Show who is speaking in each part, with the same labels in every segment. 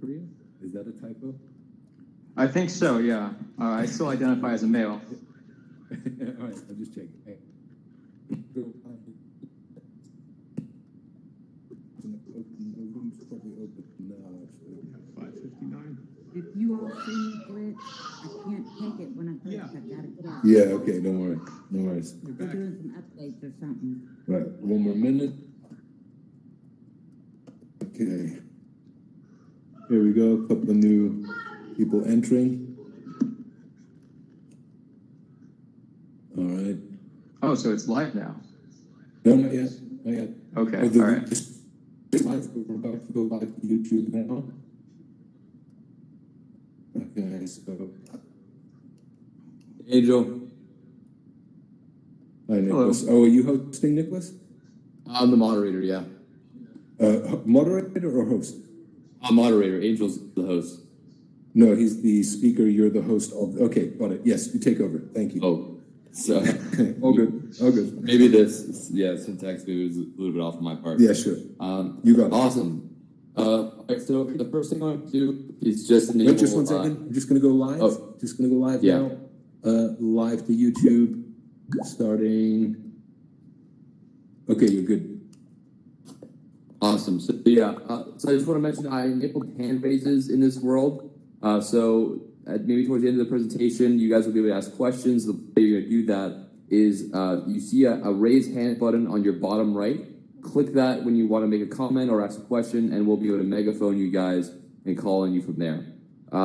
Speaker 1: Is that a typo?
Speaker 2: I think so, yeah. I still identify as a male.
Speaker 1: All right, I'm just checking. Hey. Probably open now, actually.
Speaker 3: 5:59.
Speaker 4: If you all see me glitch, I can't take it when I click. I gotta get out.
Speaker 1: Yeah, okay, don't worry. No worries.
Speaker 4: They're doing some updates or something.
Speaker 1: Right, one more minute. Okay. Here we go, a couple of new people entering. All right.
Speaker 2: Oh, so it's live now.
Speaker 1: No, not yet. Not yet.
Speaker 2: Okay,
Speaker 1: Oh,
Speaker 2: all right.
Speaker 1: We're about to go live to YouTube now. Okay, so.
Speaker 5: Angel.
Speaker 1: Hi, Nicholas. Hello. Oh, are you hosting, Nicholas?
Speaker 5: I'm the moderator, yeah.
Speaker 1: Moderator or host?
Speaker 5: I'm moderator. Angel's the host.
Speaker 1: No, he's the speaker. You're the host of. Okay, got it. Yes, you take over. Thank you.
Speaker 5: Oh, so
Speaker 1: all good. All good.
Speaker 5: Maybe this, syntax maybe was a little bit off on my part.
Speaker 1: Yeah, sure. You got it.
Speaker 5: Awesome. Okay, so the first thing I want to do is just enable.
Speaker 1: Wait, just 1 second. I'm just going to go live.
Speaker 5: Oh,
Speaker 1: just going to go live
Speaker 5: yeah.
Speaker 1: now. Live to YouTube, starting. Okay, you're good.
Speaker 5: Awesome. So so I just want to mention I enabled hand raises in this world. So maybe towards the end of the presentation, you guys will be able to ask questions. The way you're going to do that is you see a raise hand button on your bottom right. Click that when you want to make a comment or ask a question, and we'll be able to megaphone you guys and call on you from there.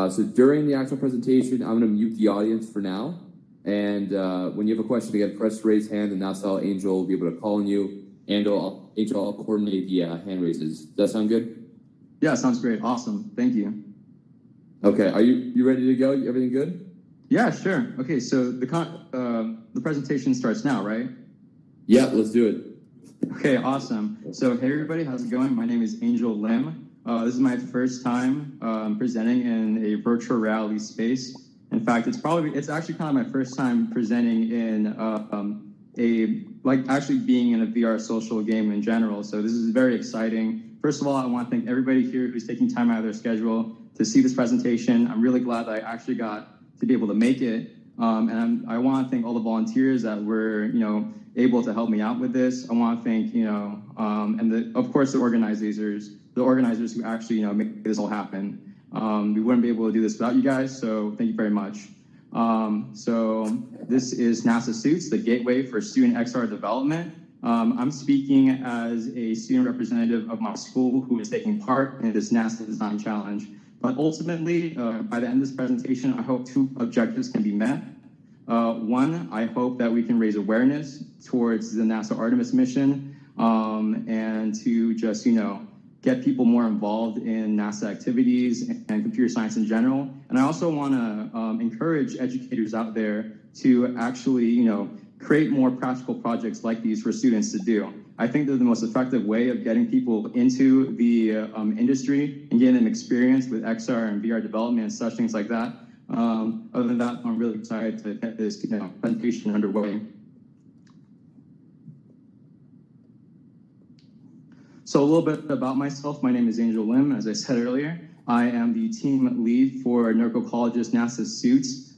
Speaker 5: So during the actual presentation, I'm going to mute the audience for now. And when you have a question, again, press raise hand, and that's how Angel will be able to call on you. And Angel, I'll coordinate the hand raises. Does that sound good?
Speaker 2: Yeah, sounds great. Awesome. Thank you.
Speaker 5: Okay, are you ready to go? Everything good?
Speaker 2: Yeah, sure. Okay, so the presentation starts now, right?
Speaker 5: Yeah, let's do it.
Speaker 2: Okay, awesome. So hey everybody, how's it going? My name is Angel Lim. This is my first time presenting in a virtual reality space. In fact, it's actually kind of my first time presenting in actually being in a VR social game in general. So this is very exciting. First of all, I want to thank everybody here who's taking time out of their schedule to see this presentation. I'm really glad that I actually got to be able to make it. And I want to thank all the volunteers that were, able to help me out with this. I want to thank, and of course the organizers who actually, make this all happen. We wouldn't be able to do this without you guys. So thank you very much. So this is NASA Suits, the gateway for student XR development. I'm speaking as a student representative of my school who is taking part in this NASA Design Challenge. But ultimately, by the end of this presentation, I hope 2 objectives can be met. One, I hope that we can raise awareness towards the NASA Artemis mission and to just, get people more involved in NASA activities and computer science in general. And I also want to encourage educators out there to actually, create more practical projects like these for students to do. I think they're the most effective way of getting people into the industry and getting them experience with XR and VR development and such things like that. Other than that, I'm really excited to get this presentation underway. So a little bit about myself. My name is Angel Lim. As I said earlier, I am the team lead for Norco College's NASA Suits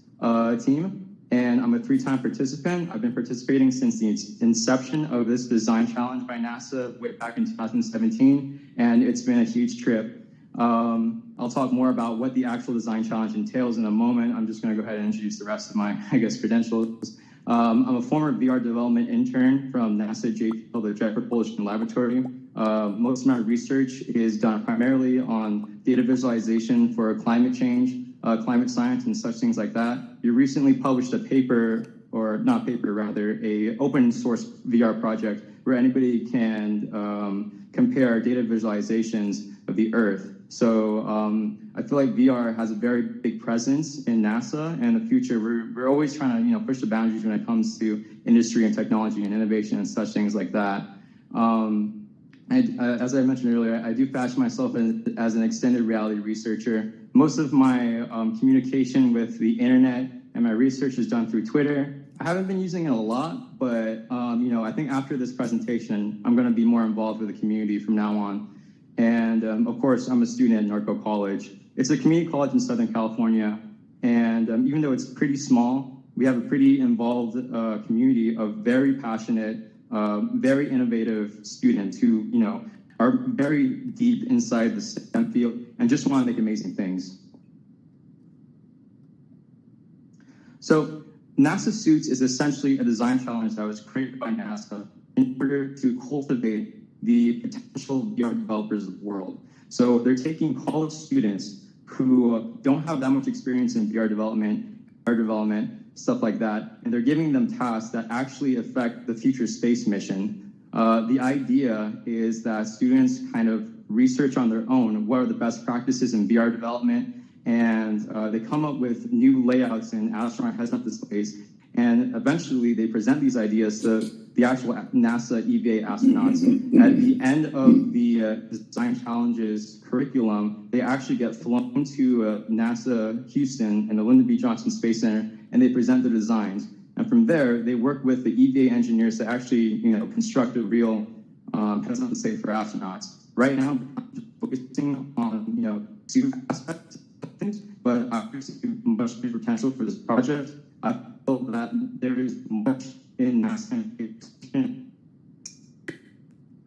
Speaker 2: team. And I'm a 3-time participant. I've been participating since the inception of this design challenge by NASA way back in 2017, and it's been a huge trip. I'll talk more about what the actual design challenge entails in a moment. I'm just going to go ahead and introduce the rest of my, credentials. I'm a former VR development intern from NASA JPL, the Jet Propulsion Laboratory. Most of my research is done primarily on data visualization for climate change, climate science, and such things like that. We recently published a paper, or not paper, rather, a open source VR project where anybody can compare data visualizations of the Earth. So I feel like VR has a very big presence in NASA, and in the future we're always trying to push the boundaries when it comes to industry and technology and innovation and such things like that. As I mentioned earlier, I do fashion myself as an extended reality researcher. Most of my communication with the internet and my research is done through Twitter. I haven't been using it a lot, but I think after this presentation, I'm going to be more involved with the community from now on. And of course, I'm a student at Norco College. It's a community college in Southern California. And even though it's pretty small, we have a pretty involved community of very passionate, very innovative students who, are very deep inside the STEM field and just want to make amazing things. So NASA Suits is essentially a design challenge that was created by NASA in order to cultivate the potential VR developers of the world. So they're taking college students who don't have that much experience in VR development, stuff like that, and they're giving them tasks that actually affect the future space mission. The idea is that students kind of research on their own what are the best practices in VR development, and they come up with new layouts and astronaut heads-up displays, and eventually they present these ideas to the actual NASA EVA astronauts. At the end of the design challenges curriculum, they actually get flown to NASA Houston and the Lyndon B. Johnson Space Center, and they present the designs. And from there, they work with the EVA engineers to actually, construct a real heads-up display for astronauts. Right now, I'm just focusing on, two aspects of things, but I see much bigger potential for this project. I feel that there is much in NASA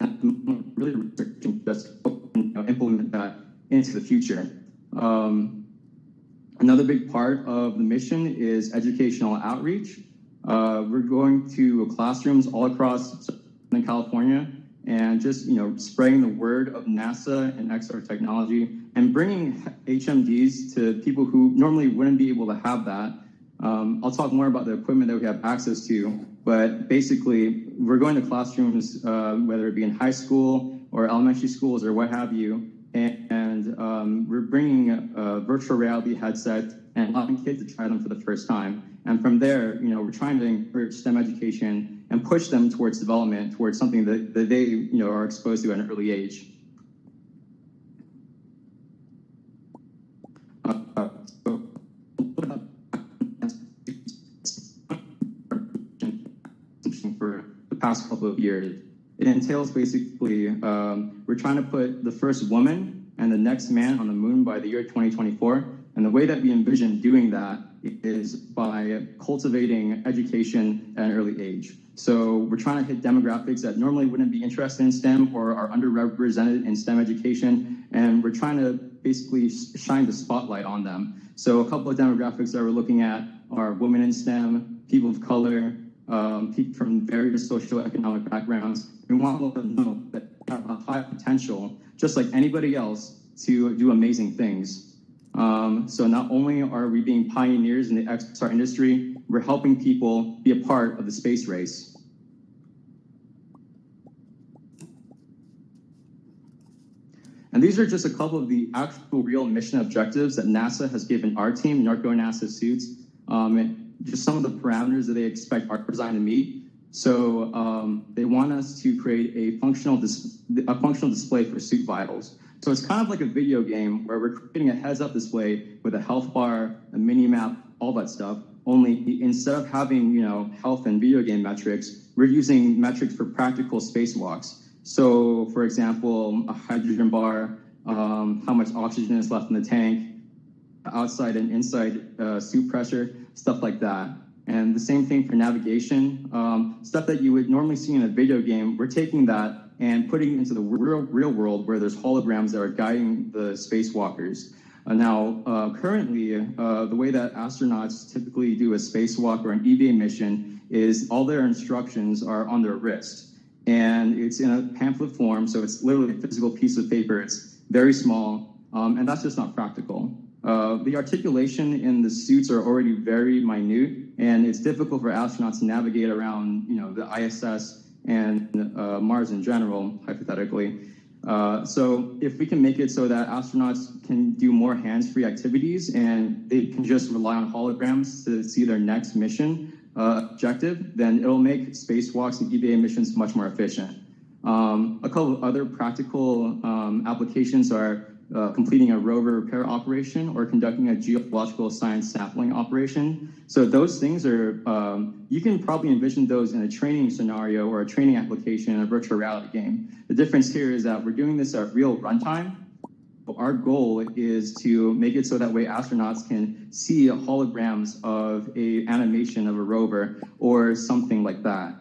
Speaker 2: and really researching just to implement that into the future. Another big part of the mission is educational outreach. We're going to classrooms all across Southern California and just, spreading the word of NASA and XR technology and bringing HMDs to people who normally wouldn't be able to have that. I'll talk more about the equipment that we have access to, but basically we're going to classrooms, whether it be in high school or elementary schools or what have you, and we're bringing a virtual reality headset and allowing kids to try them for the first time. And from there, we're trying to encourage STEM education and push them towards development, towards something that they, are exposed to at an early age. For the past couple of years, it entails basically we're trying to put the first woman and the next man on the moon by the year 2024. And the way that we envision doing that is by cultivating education at an early age. So we're trying to hit demographics that normally wouldn't be interested in STEM or are underrepresented in STEM education, and we're trying to basically shine the spotlight on them. So a couple of demographics that we're looking at are women in STEM, people of color, people from various socioeconomic backgrounds. We want them to know that they have a high potential, just like anybody else, to do amazing things. So not only are we being pioneers in the XR industry, we're helping people be a part of the space race. And these are just a couple of the actual real mission objectives that NASA has given our team, Norco NASA SUITS, and just some of the parameters that they expect our design to meet. So they want us to create a functional display for suit vitals. So it's kind of like a video game where we're creating a heads-up display with a health bar, a mini map, all that stuff. Only instead of having, health and video game metrics, we're using metrics for practical spacewalks. So, for example, a hydrogen bar, how much oxygen is left in the tank, outside and inside suit pressure, stuff like that. And the same thing for navigation, stuff that you would normally see in a video game. We're taking that and putting it into the real world where there's holograms that are guiding the spacewalkers. Currently, the way that astronauts typically do a spacewalk or an EVA mission is all their instructions are on their wrist. And it's in a pamphlet form, so it's literally a physical piece of paper. It's very small, and that's just not practical. The articulation in the suits are already very minute, and it's difficult for astronauts to navigate around, the ISS and Mars in general, hypothetically. So if we can make it so that astronauts can do more hands-free activities and they can just rely on holograms to see their next mission objective, then it'll make spacewalks and EVA missions much more efficient. A couple of other practical applications are completing a rover repair operation or conducting a geological science sampling operation. So those things are, you can probably envision those in a training scenario or a training application in a virtual reality game. The difference here is that we're doing this at real runtime. Our goal is to make it so that way astronauts can see holograms of a animation of a rover or something like that.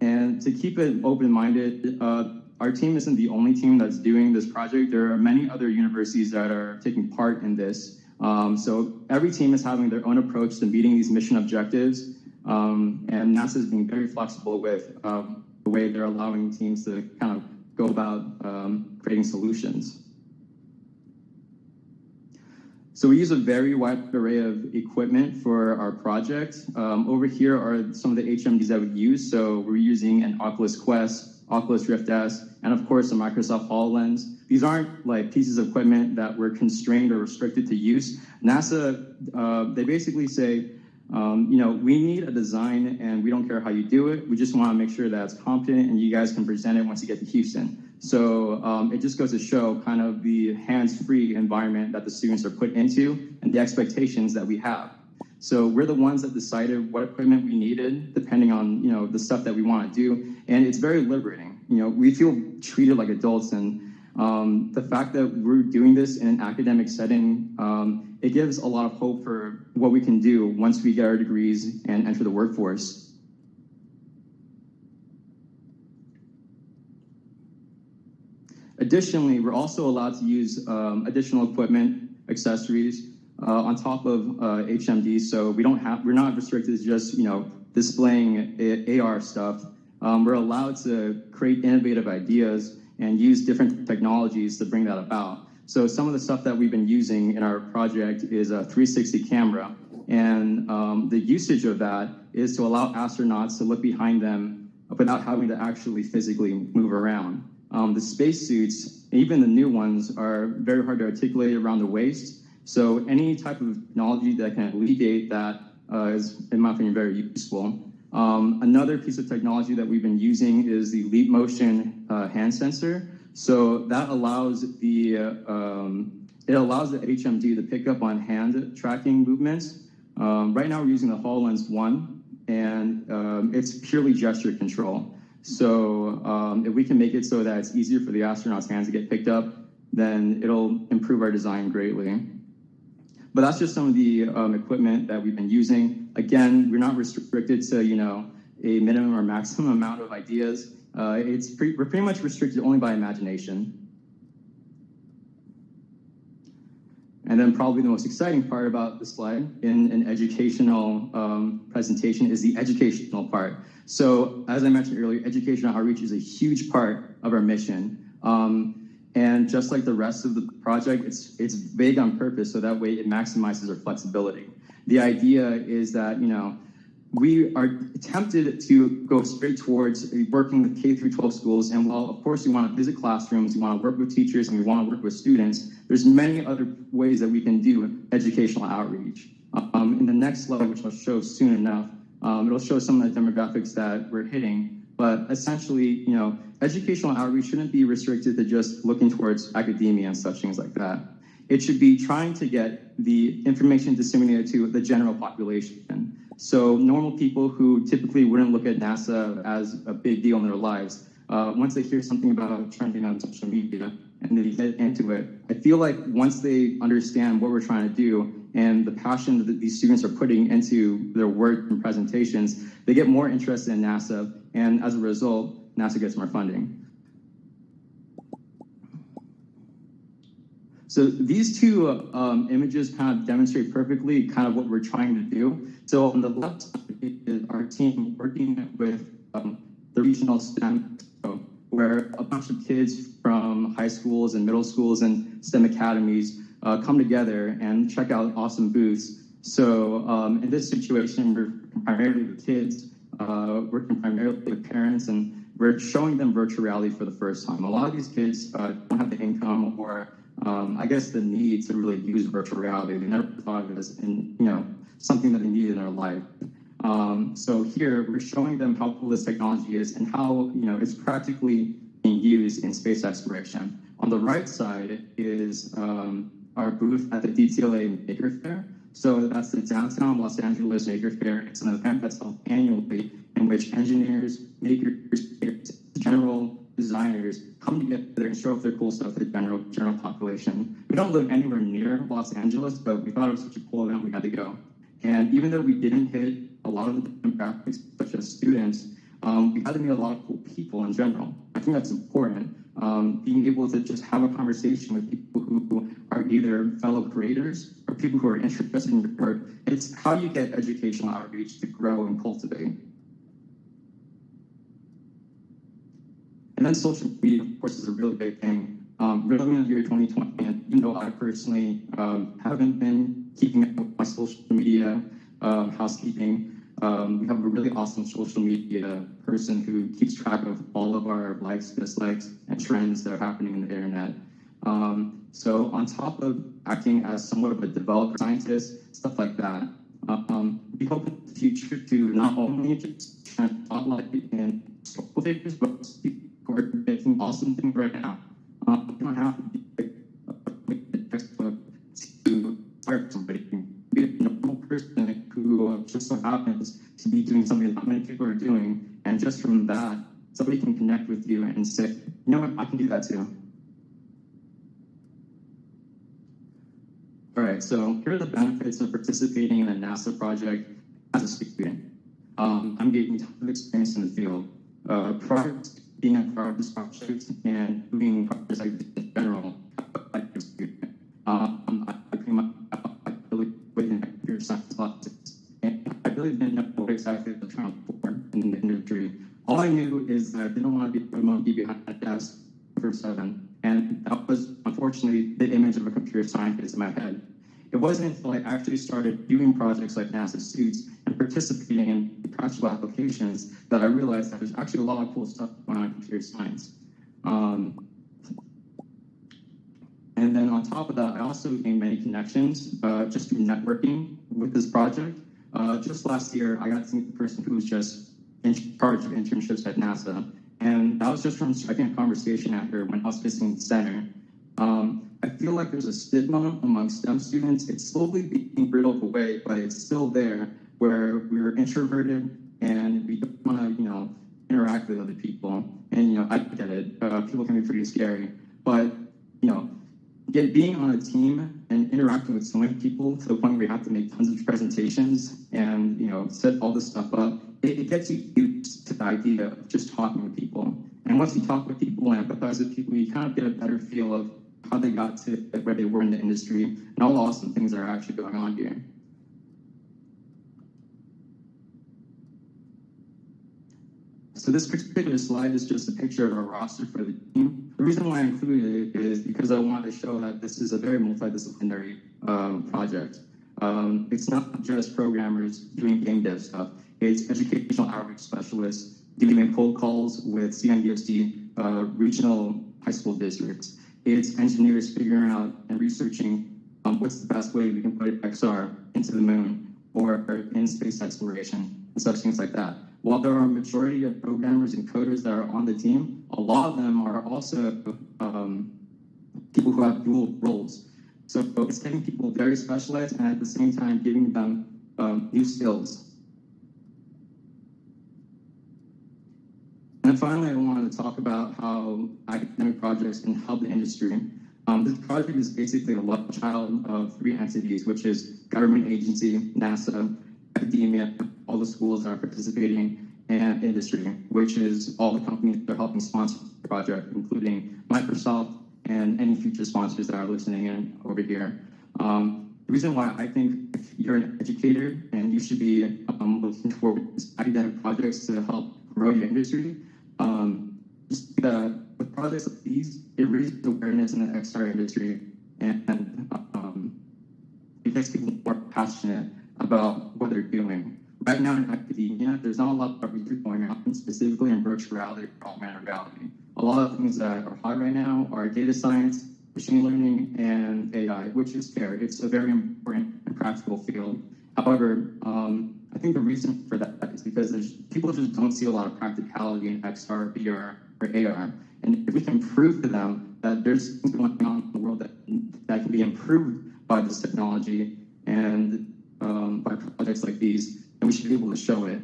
Speaker 2: And to keep it open-minded, our team isn't the only team that's doing this project. There are many other universities that are taking part in this. So every team is having their own approach to meeting these mission objectives. And NASA is being very flexible with the way they're allowing teams to kind of go about creating solutions. So we use a very wide array of equipment for our project. Over here are some of the HMDs that we use. So we're using an Oculus Quest, Oculus Rift S, and of course a Microsoft HoloLens. These aren't like pieces of equipment that we're constrained or restricted to use. NASA, they basically say, we need a design and we don't care how you do it. We just want to make sure that it's competent and you guys can present it once you get to Houston. So it just goes to show kind of the hands-free environment that the students are put into and the expectations that we have. So we're the ones that decided what equipment we needed, depending on the stuff that we want to do, and it's very liberating. We feel treated like adults, and the fact that we're doing this in an academic setting, it gives a lot of hope for what we can do once we get our degrees and enter the workforce. Additionally, we're also allowed to use additional equipment, accessories, on top of HMD. So we're not restricted to just displaying AR stuff. We're allowed to create innovative ideas and use different technologies to bring that about. So some of the stuff that we've been using in our project is a 360 camera, and the usage of that is to allow astronauts to look behind them without having to actually physically move around. The spacesuits, even the new ones, are very hard to articulate around the waist. So any type of technology that can alleviate that is, in my opinion, very useful. Another piece of technology that we've been using is the Leap Motion hand sensor. So that allows the HMD to pick up on hand tracking movements. Right now we're using the HoloLens 1, and it's purely gesture control. So if we can make it so that it's easier for the astronauts' hands to get picked up, then it'll improve our design greatly. But that's just some of the equipment that we've been using. Again, we're not restricted to a minimum or maximum amount of ideas. We're pretty much restricted only by imagination. And then probably the most exciting part about the slide in an educational presentation is the educational part. So as I mentioned earlier, educational outreach is a huge part of our mission. And just like the rest of the project, it's vague on purpose, so that way it maximizes our flexibility. The idea is that, we are tempted to go straight towards working with K through 12 schools, and while of course we want to visit classrooms, we want to work with teachers, and we want to work with students, there's many other ways that we can do educational outreach. In the next slide, which I'll show soon enough, it'll show some of the demographics that we're hitting, but essentially, educational outreach shouldn't be restricted to just looking towards academia and such things like that. It should be trying to get the information disseminated to the general population. So normal people who typically wouldn't look at NASA as a big deal in their lives, once they hear something about trending on social media and they get into it, I feel like once they understand what we're trying to do and the passion that these students are putting into their work and presentations, they get more interested in NASA, and as a result, NASA gets more funding. So these two images kind of demonstrate perfectly kind of what we're trying to do. So on the left side is our team working with the regional STEM, where a bunch of kids from high schools and middle schools and STEM academies come together and check out awesome booths. So in this situation, we're primarily with kids, working primarily with parents, and we're showing them virtual reality for the first time. A lot of these kids don't have the income or I guess the need to really use virtual reality. They never thought of it as something that they needed in their life. So here we're showing them how cool this technology is and how it's practically being used in space exploration. On the right side is our booth at the DTLA Maker Fair. So that's the Downtown Los Angeles Maker Fair. It's an event that's held annually in which engineers, makers, general designers come together and show off their cool stuff to the general population. We don't live anywhere near Los Angeles, but we thought it was such a cool event we had to go. And even though we didn't hit a lot of the demographics, such as students, we got to meet a lot of cool people in general. I think that's important. Being able to just have a conversation with people who are either fellow creators or people who are interested in your work. It's how you get educational outreach to grow and cultivate. And then social media, of course, is a really big thing. Really in the year 2020, and even though I personally haven't been keeping up with my social media housekeeping, we have a really awesome social media person who keeps track of all of our likes, dislikes, and trends that are happening in the internet. So on top of acting as somewhat of a developer scientist, stuff like that, we hope in the future to not only just spotlight and social figures, but people who are making awesome things right now. You don't have to be a textbook to hire somebody. Be a normal person who just so happens to be doing something that not many people are doing, and just from that, somebody can connect with you and say, you know what, I can do that too. All right, so here are the benefits of participating in a NASA project as a student. I'm getting tons of experience in the field. Prior to being a part of this project and doing projects like this in general, like a student, I came up within computer science classes, and I really didn't know what exactly I was trying to for in the industry. All I knew is that I didn't want to be a monkey behind a desk for 7, and that was unfortunately the image of a computer scientist in my head. It wasn't until I actually started doing projects like NASA Suits and participating in practical applications that I realized that there's actually a lot of cool stuff going on in computer science. And then on top of that, I also gained many connections just through networking with this project. Just last year, I got to meet the person who was just in charge of internships at NASA. And that was just from striking a conversation after when I was visiting the center. I feel like there's a stigma among STEM students. It's slowly being brittled away, but it's still there, where we're introverted and we don't want to, interact with other people. And I get it. People can be pretty scary, but being on a team and interacting with so many people to the point where you have to make tons of presentations and set all this stuff up, it gets you used to the idea of just talking with people. And once you talk with people and empathize with people, you kind of get a better feel of how they got to where they were in the industry and all the awesome things that are actually going on here. So this particular slide is just a picture of our roster for the team. The reason why I included it is because I wanted to show that this is a very multidisciplinary project. It's not just programmers doing game dev stuff. It's educational outreach specialists doing cold calls with CNDSD regional high school districts. It's engineers figuring out and researching what's the best way we can put XR into the moon or in space exploration and such things like that. While there are a majority of programmers and coders that are on the team, a lot of them are also people who have dual roles. So it's getting people very specialized and at the same time giving them new skills. And finally, I wanted to talk about how academic projects can help the industry. This project is basically a love child of 3 entities, which is government agency, NASA, academia, all the schools that are participating, and industry, which is all the companies that are helping sponsor the project, including Microsoft and any future sponsors that are listening in over here. The reason why I think if you're an educator and you should be looking for academic projects to help grow your industry, just with projects like these, it raises awareness in the XR industry and it makes people more passionate about what they're doing. Right now in academia, there's not a lot of research going on, specifically in virtual reality or augmented reality. A lot of things that are hot right now are data science, machine learning, and AI, which is fair. It's a very important and practical field. However, I think the reason for that is because people just don't see a lot of practicality in XR, VR, or AR. And if we can prove to them that there's things going on in the world that can be improved by this technology and by projects like these, and we should be able to show it.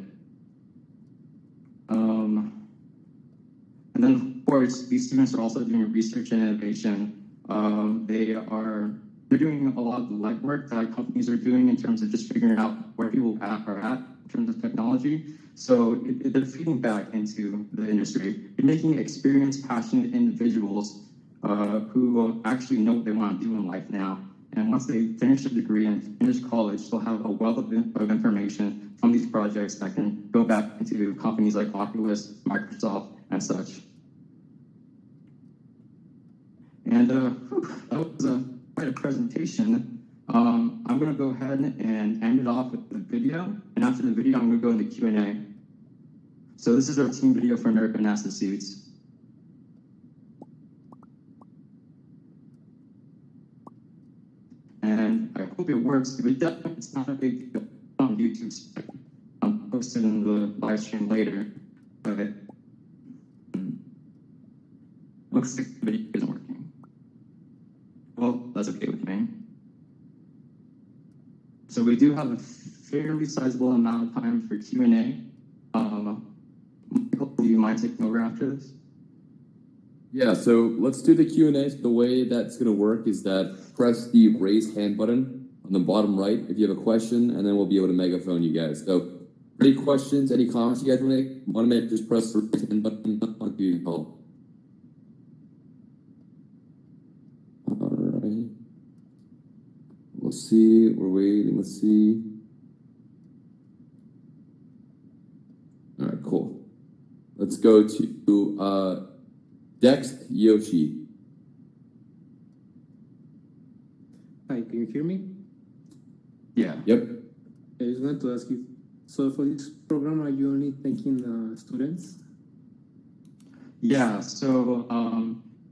Speaker 2: And then, of course, these students are also doing research and innovation. They're doing a lot of the legwork that companies are doing in terms of just figuring out where people are at in terms of technology. So they're feeding back into the industry. They're making experienced, passionate individuals who actually know what they want to do in life now. And once they finish a degree and finish college, they'll have a wealth of information from these projects that can go back into companies like Oculus, Microsoft, and such. And that was quite a presentation. I'm going to go ahead and end it off with the video. And after the video, I'm going to go into Q&A. So this is our team video for Norco NASA SUITS. And I hope it works. If it doesn't, it's not a big deal on YouTube. So I'll post it in the live stream later. But looks like the video isn't working. Well, that's okay with me. So we do have a fairly sizable amount of time for Q&A. Michael, do you mind taking over after this?
Speaker 5: Yeah, so let's do the Q&A. The way that's going to work is that press the raise hand button on the bottom right if you have a question, and then we'll be able to megaphone you guys. So any questions, any comments you guys want to make, just press the raise hand button on the call. All right. We'll see. We're waiting. Let's see. All right, cool. Let's go to Dex Yoshi.
Speaker 3: Hi, can you hear me?
Speaker 2: Yeah.
Speaker 5: Yep.
Speaker 3: I just wanted to ask you, so for this program, are you only taking students?
Speaker 2: Yeah, so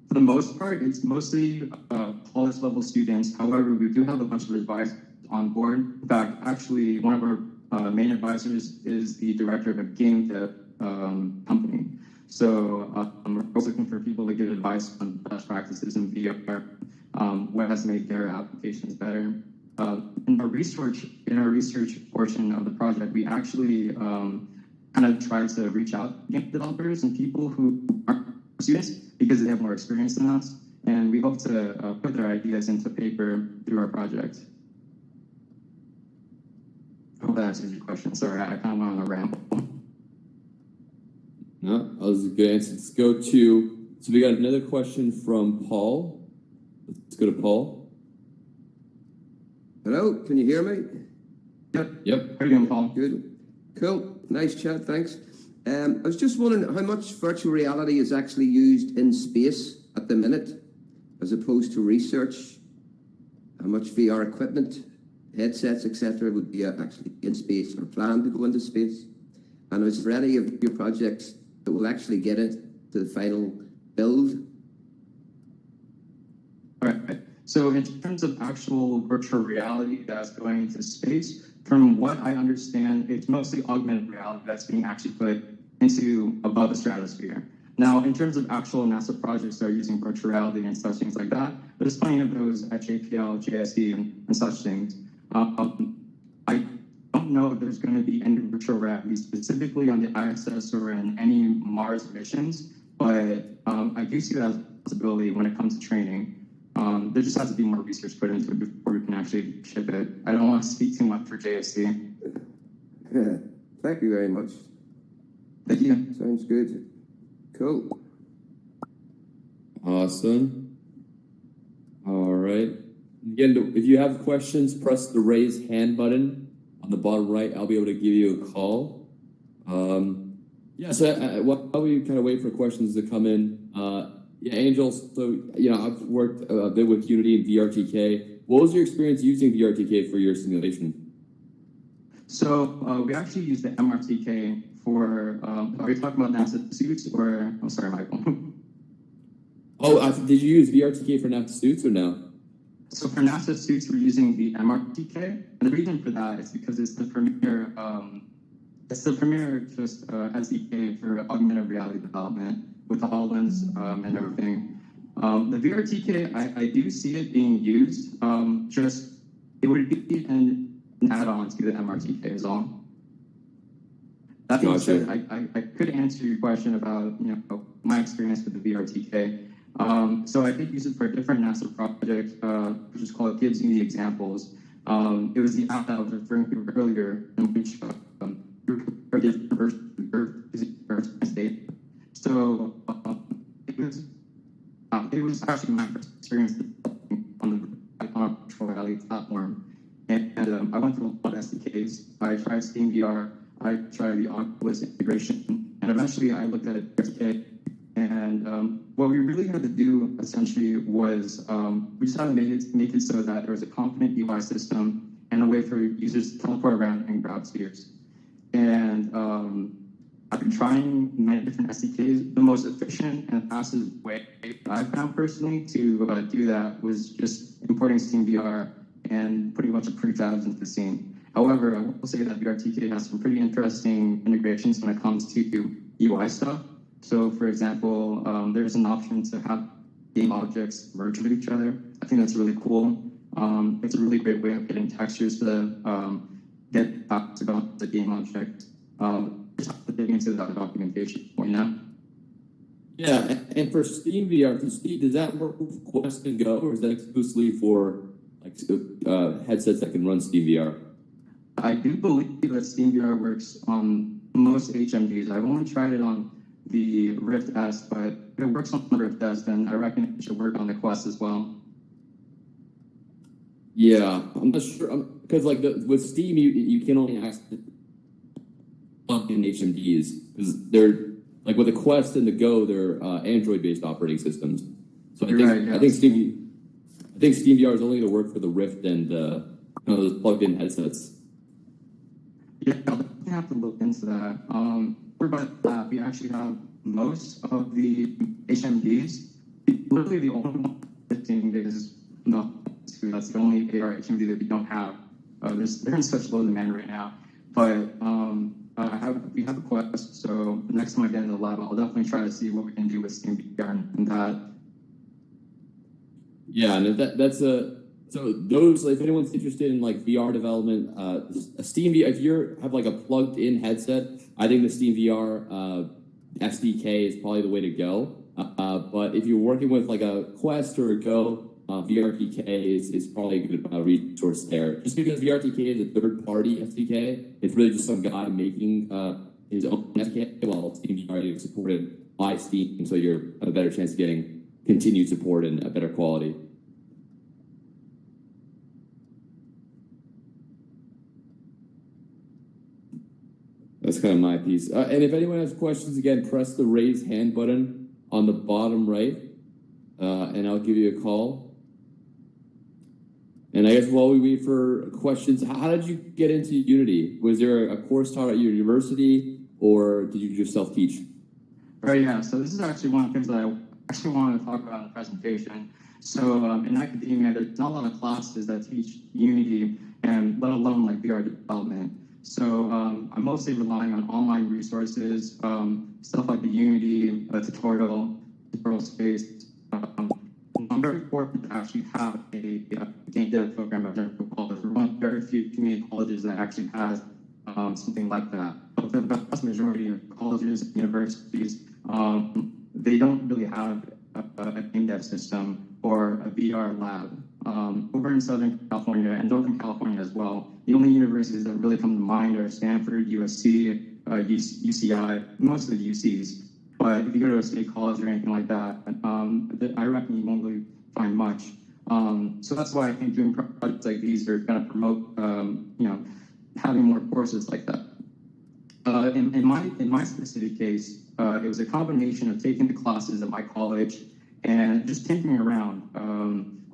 Speaker 2: for the most part, it's mostly college level students. However, we do have a bunch of advisors on board. In fact, actually, one of our main advisors is the director of a game dev company. So we're also looking for people to give advice on best practices in VR, what has made their applications better. In our research portion of the project, we actually kind of try to reach out to game developers and people who aren't students because they have more experience than us, and we hope to put their ideas into paper through our project. I hope that answers your question. Sorry, I kind of went on a ramble.
Speaker 5: No, that was a good answer. Let's go to, so we got another question from Paul. Let's go to Paul.
Speaker 6: Hello, can you hear me?
Speaker 5: Yep.
Speaker 2: How are you doing, Paul?
Speaker 6: Good. Cool. Nice chat, thanks. I was just wondering how much virtual reality is actually used in space at the minute, as opposed to research. How much VR equipment, headsets, etc., would be actually in space or planned to go into space? And is there any of your projects that will actually get it to the final build?
Speaker 2: All right. So in terms of actual virtual reality that's going into space, from what I understand, it's mostly augmented reality that's being actually put into above the stratosphere. Now, in terms of actual NASA projects that are using virtual reality and such things like that, there's plenty of those at JPL, JSE, and such things. I don't know if there's going to be any virtual reality specifically on the ISS or in any Mars missions, but I do see that as a possibility when it comes to training. There just has to be more research put into it before we can actually ship it. I don't want to speak too much for JSC.
Speaker 6: Yeah. Thank you very much.
Speaker 2: Thank you.
Speaker 6: Sounds good. Cool.
Speaker 5: Awesome. All right. Again, if you have questions, press the raise hand button on the bottom right. I'll be able to give you a call. Yeah, so while we kind of wait for questions to come in, yeah, Angel, so, you know, I've worked a bit with Unity and VRTK. What was your experience using VRTK for your simulation?
Speaker 2: So we actually use the MRTK for, are you talking about NASA SUITS or, I'm sorry, Michael.
Speaker 5: Oh, did you use VRTK for NASA SUITS or no?
Speaker 2: So for NASA SUITS, we're using the MRTK. And the reason for that is because it's the premier SDK for augmented reality development with the HoloLens and everything. The VRTK, I do see it being used. Just it would be an add-on to the MRTK is all. That being said, I could answer your question about my experience with the VRTK. So I did use it for a different NASA project, which is called Gives Me the Examples. It was the app that I was referring to earlier, in which state. So it was actually my first experience on a virtual reality platform, and I went through a lot of SDKs. I tried SteamVR, I tried the Oculus integration, and eventually I looked at SDK. And what we really had to do essentially was we just had to make it so that there was a confident UI system and a way for users to teleport around and grab spheres. And after trying many different SDKs, the most efficient and fastest way I found personally to do that was just importing SteamVR and putting a bunch of prefabs into the scene. However, I will say that VRTK has some pretty interesting integrations when it comes to UI stuff. So, for example, there's an option to have game objects merge with each other. I think that's really cool. It's a really great way of getting textures to get back to the game object. Just have to dig into that documentation for now.
Speaker 5: Yeah, and for SteamVR, does that work with Quest and Go, or is that exclusively for like headsets that can run SteamVR?
Speaker 2: I do believe that SteamVR works on most HMDs. I've only tried it on the Rift S, but if it works on the Rift S, then I reckon it should work on the Quest as well.
Speaker 5: Yeah, I'm not sure because with Steam, you can only access plug-in HMDs because they're like with the Quest and the Go, they're Android-based operating systems. So I think SteamVR is only going to work for the Rift and those plugged-in headsets.
Speaker 2: Yeah, I'll definitely have to look into that. We're about that. We actually have most of the HMDs. Literally, the only one thing is that's the only AR HMD that we don't have. They're in such low demand right now. But we have a Quest, so the next time I get in the lab, I'll definitely try to see what we can do with SteamVR and that.
Speaker 5: Yeah, and so those, if anyone's interested in like VR development, a SteamVR, if you have like a plugged-in headset, I think the SteamVR SDK is probably the way to go. But if you're working with like a Quest or a Go, VRTK is probably a good resource there. Just because VRTK is a third-party SDK, it's really just some guy making his own SDK, while SteamVR is supported by Steam, so you're have a better chance of getting continued support and a better quality. That's kind of my piece. And if anyone has questions, again, press the raise hand button on the bottom right, and I'll give you a call. And I guess while we wait for questions, how did you get into Unity? Was there a course taught at your university, or did you just self-teach?
Speaker 2: Right, yeah. So this is actually one of the things that I actually wanted to talk about in the presentation. So in academia, there's not a lot of classes that teach Unity, and let alone like VR development. So I'm mostly relying on online resources, stuff like the Unity tutorial space. I'm very fortunate to actually have a game dev program at Norco College. We're one of very few community colleges that actually has something like that. But the vast majority of colleges and universities, they don't really have a game dev system or a VR lab. Over in Southern California and Northern California as well, the only universities that really come to mind are Stanford, USC, UCI, most of the UCs. But if you go to a state college or anything like that, I reckon you won't really find much. So that's why I think doing projects like these are going to promote, having more courses like that. In my specific case, it was a combination of taking the classes at my college and just tinkering around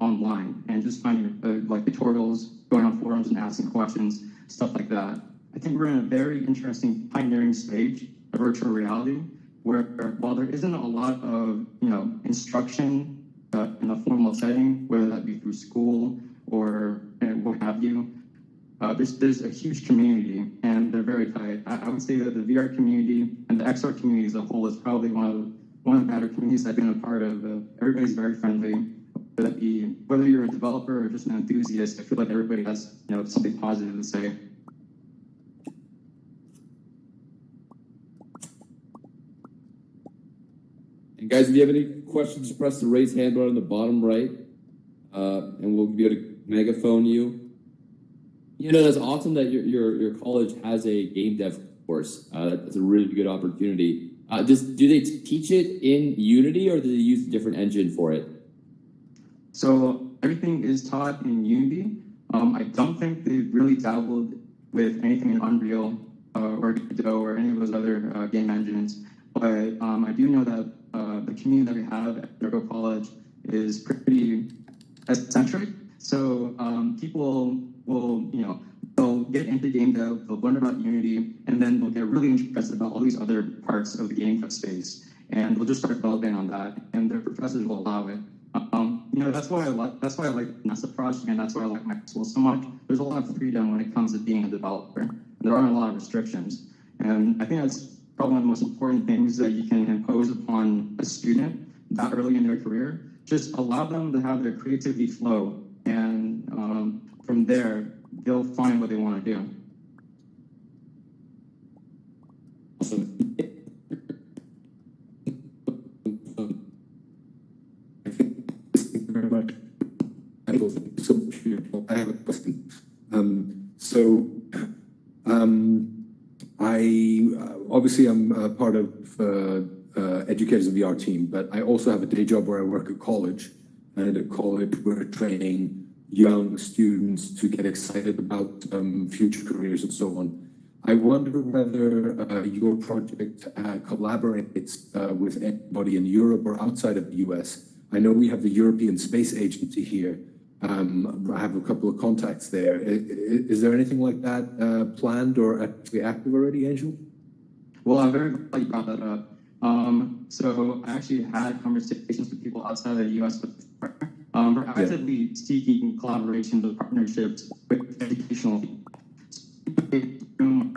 Speaker 2: online and just finding like tutorials, going on forums and asking questions, stuff like that. I think we're in a very interesting pioneering stage of virtual reality, where while there isn't a lot of instruction in a formal setting, whether that be through school or what have you, there's a huge community and they're very tight. I would say that the VR community and the XR community as a whole is probably one one of the better communities I've been a part of. Everybody's very friendly. Whether you're a developer or just an enthusiast, I feel like everybody has something positive to say.
Speaker 5: And guys, if you have any questions, press the raise hand button on the bottom right, and we'll be able to megaphone you. You know, that's awesome that your college has a game dev course. That's a really good opportunity. Do they teach it in Unity, or do they use a different engine for it?
Speaker 2: So everything is taught in Unity. I don't think they've really dabbled with anything in Unreal or Godot or any of those other game engines. But I do know that the community that we have at Norco College is pretty eccentric. So people will, they'll get into game dev, they'll learn about Unity, and then they'll get really interested about all these other parts of the game dev space. And they'll just start developing on that, and their professors will allow it. That's why I like NASA project, and that's why I like my school so much. There's a lot of freedom when it comes to being a developer. There aren't a lot of restrictions, and I think that's probably one of the most important things that you can impose upon a student that early in their career. Just allow them to have their creativity flow, and from there, they'll find what they want to do.
Speaker 1: Awesome. Thank you very much. I have a question. Obviously I'm part of Educators of VR team, but I also have a day job where I work at college, and at college we're training young students to get excited about future careers and so on. I wonder whether your project collaborates with anybody in Europe or outside of the US. I know we have the European Space Agency here. I have a couple of contacts there. Is there anything like that planned or actually active already, Angel?
Speaker 2: Well, I'm very glad you brought that up. So I actually had conversations with people outside of the U.S. We're actively seeking collaborations or partnerships with educational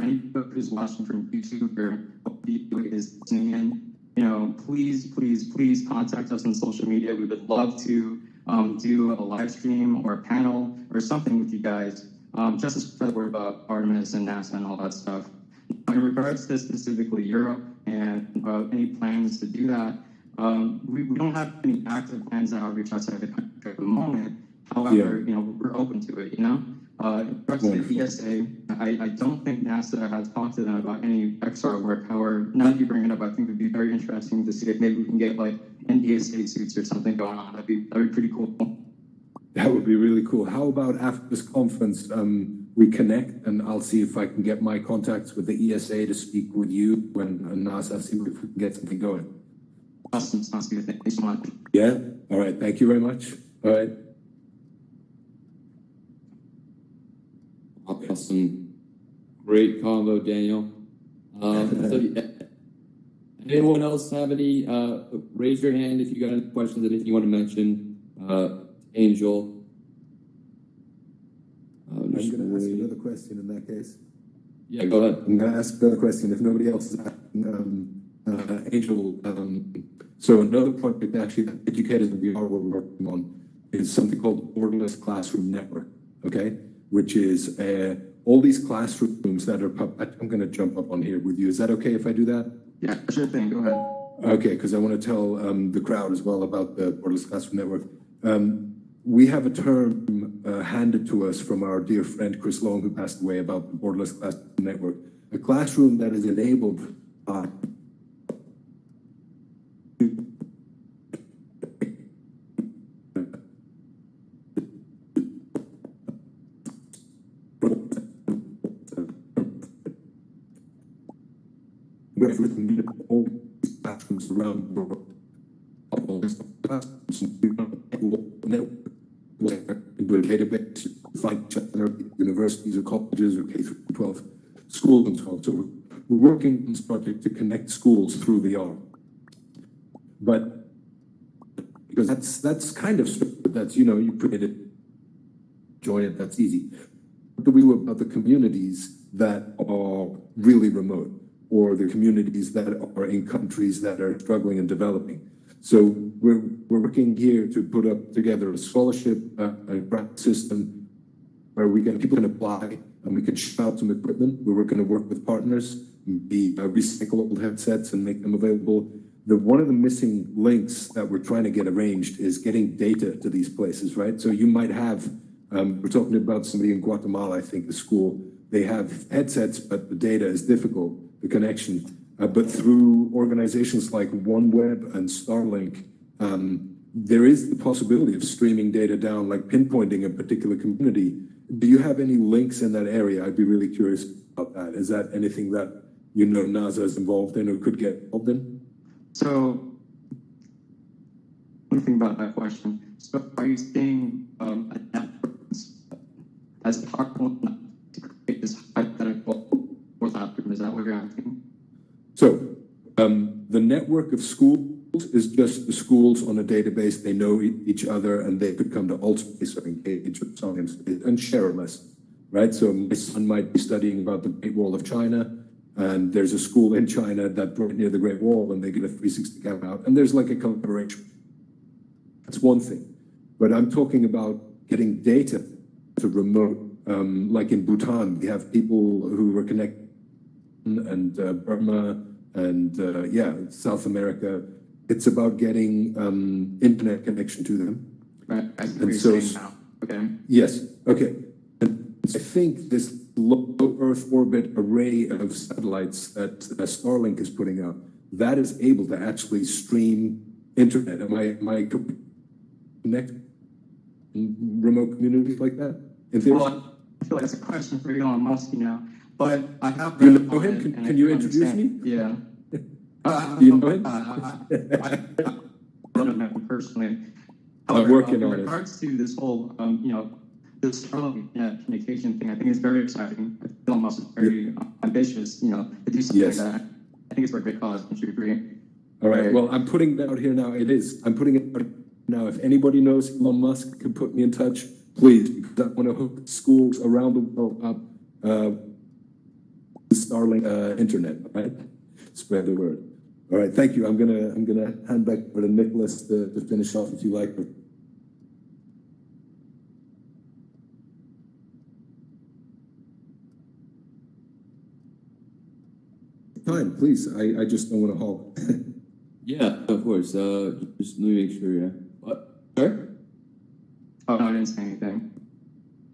Speaker 2: anybody who's watching from YouTube or is listening in. Please contact us on social media. We would love to do a live stream or a panel or something with you guys, just to spread the word about Artemis and NASA and all that stuff. In regards to specifically Europe and any plans to do that, we don't have any active plans to outreach outside the country at the moment. However, we're open to it, In regards to the ESA, I don't think NASA has talked to them about any XR work. However, now that you bring it up, I think it would be very interesting to see if maybe we can get like ESA suits or something going on. That'd be pretty cool.
Speaker 1: That would be really cool. How about after this conference, we connect, and I'll see if I can get my contacts with the ESA to speak with you and NASA, see if we can get something going.
Speaker 2: Awesome. Sounds good. Thank you so much.
Speaker 1: Yeah? All right. Thank you very much. All right.
Speaker 5: Awesome. Great combo, Daniel. Anyone else have any, raise your hand if you got any questions that if you want to mention, Angel.
Speaker 1: I'm going to ask another question in that case.
Speaker 5: Yeah, go ahead.
Speaker 1: I'm going to ask another question if nobody else is asking. Angel, so another project actually that Educators of VR were working on is something called Borderless Classroom Network, okay? Which is all these classrooms that are, I'm going to jump up on here with you. Is that okay if I do that?
Speaker 2: Yeah, sure thing. Go ahead.
Speaker 1: Okay, because I want to tell the crowd as well about the Borderless Classroom Network. We have a term handed to us from our dear friend Chris Long, who passed away, about the Borderless Classroom Network. A classroom that is enabled by all classrooms around the world. Into a database, find universities or colleges or K-12 schools and so on. So we're working on this project to connect schools through VR. But because that's kind of that's you create it, join it, that's easy. What do we do about the communities that are really remote, or the communities that are in countries that are struggling and developing. So we're working here to put up together a scholarship, a grant system where people can apply and we can ship out some equipment. We're going to work with partners, recycle old headsets and make them available. One of the missing links that we're trying to get arranged is getting data to these places, right? So you might have, we're talking about somebody in Guatemala, I think, the school. They have headsets, but the data is difficult, the connection. But through organizations like OneWeb and Starlink, there is the possibility of streaming data down, like pinpointing a particular community. Do you have any links in that area? I'd be really curious about that. Is that anything that NASA is involved in or could get involved in?
Speaker 2: So, one thing about that question. So, are you saying a network as powerful enough to create this hypothetical fourth option? Is that what you're asking?
Speaker 1: So, the network of schools is just the schools on a database. They know each other and they could come to Altspace or engage with science and share a lesson, right? So my son might be studying about the Great Wall of China, and there's a school in China that's right near the Great Wall, and they get a 360 camera out, and there's like a collaboration. That's one thing. But I'm talking about getting data to remote, like in Bhutan, we have people who were connected, and Burma, and South America. It's about getting internet connection to them.
Speaker 2: Right. I see what
Speaker 1: And
Speaker 2: you're
Speaker 1: so,
Speaker 2: saying now. Okay.
Speaker 1: yes, okay. And I think this low Earth orbit array of satellites that Starlink is putting out, that is able to actually stream internet. Am I connected in remote communities like that? In theory?
Speaker 2: Well, I feel like that's a question for Elon Musk, but I have
Speaker 1: You
Speaker 2: read
Speaker 1: know
Speaker 2: on
Speaker 1: him?
Speaker 2: it, and
Speaker 1: Can
Speaker 2: I
Speaker 1: you
Speaker 2: do
Speaker 1: introduce
Speaker 2: understand.
Speaker 1: me?
Speaker 2: Yeah.
Speaker 1: Do you know him?
Speaker 2: I don't know him personally.
Speaker 1: I'm working
Speaker 2: in
Speaker 1: on it.
Speaker 2: regards to this whole, this communication thing, I think it's very exciting. Elon Musk is very ambitious, to do something
Speaker 1: Yes.
Speaker 2: like that. I think it's for a great cause. Don't you agree?
Speaker 1: All right. Well, I'm putting it out here now. I'm putting it out now. If anybody knows Elon Musk, can put me in touch, please, because I want to hook schools around the world up with Starlink internet. All right, spread the word. All right. Thank you. I'm gonna hand back over to Nicholas to finish off, if you like. Time, please. I just don't want to hog.
Speaker 5: Yeah, of course. Just let me make sure. Yeah. What? Sorry?
Speaker 2: Oh, no, I didn't say anything.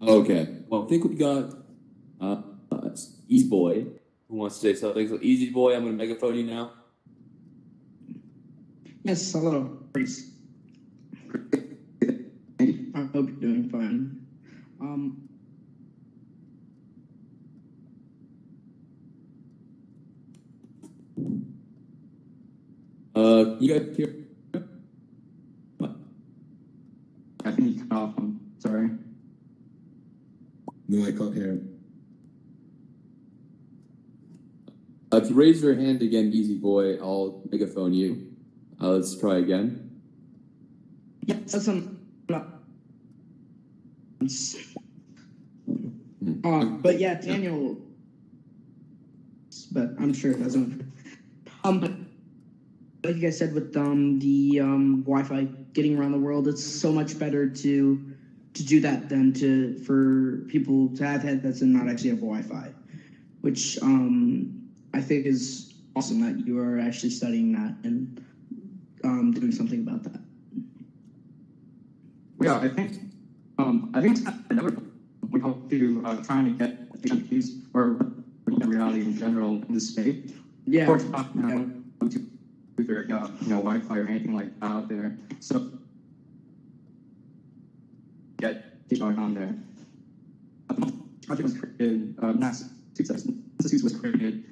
Speaker 5: Okay. Well, I think we got Easy Boy who wants to say something. So, Easy Boy, I'm going to megaphone you now.
Speaker 7: Yes, hello. Please. I hope you're doing fine.
Speaker 5: You guys hear?
Speaker 2: I think you cut off. I'm sorry.
Speaker 1: No, I can't hear him.
Speaker 5: If you raise your hand again, Easy Boy, I'll megaphone you. Let's try again.
Speaker 7: Yes, that's but yeah, Daniel. But I'm sure it doesn't. Like you guys said with the Wi-Fi getting around the world, it's so much better to do that than for people to have headsets and not actually have Wi-Fi, which I think is awesome that you are actually studying that and doing something about that.
Speaker 2: Yeah, I think it's another we hope to trying to get HMPs or reality in general in the space.
Speaker 7: Yeah.
Speaker 2: Of course, not to Wi-Fi or anything like that out there. So keep going on there. Project was created. NASA SUITS was created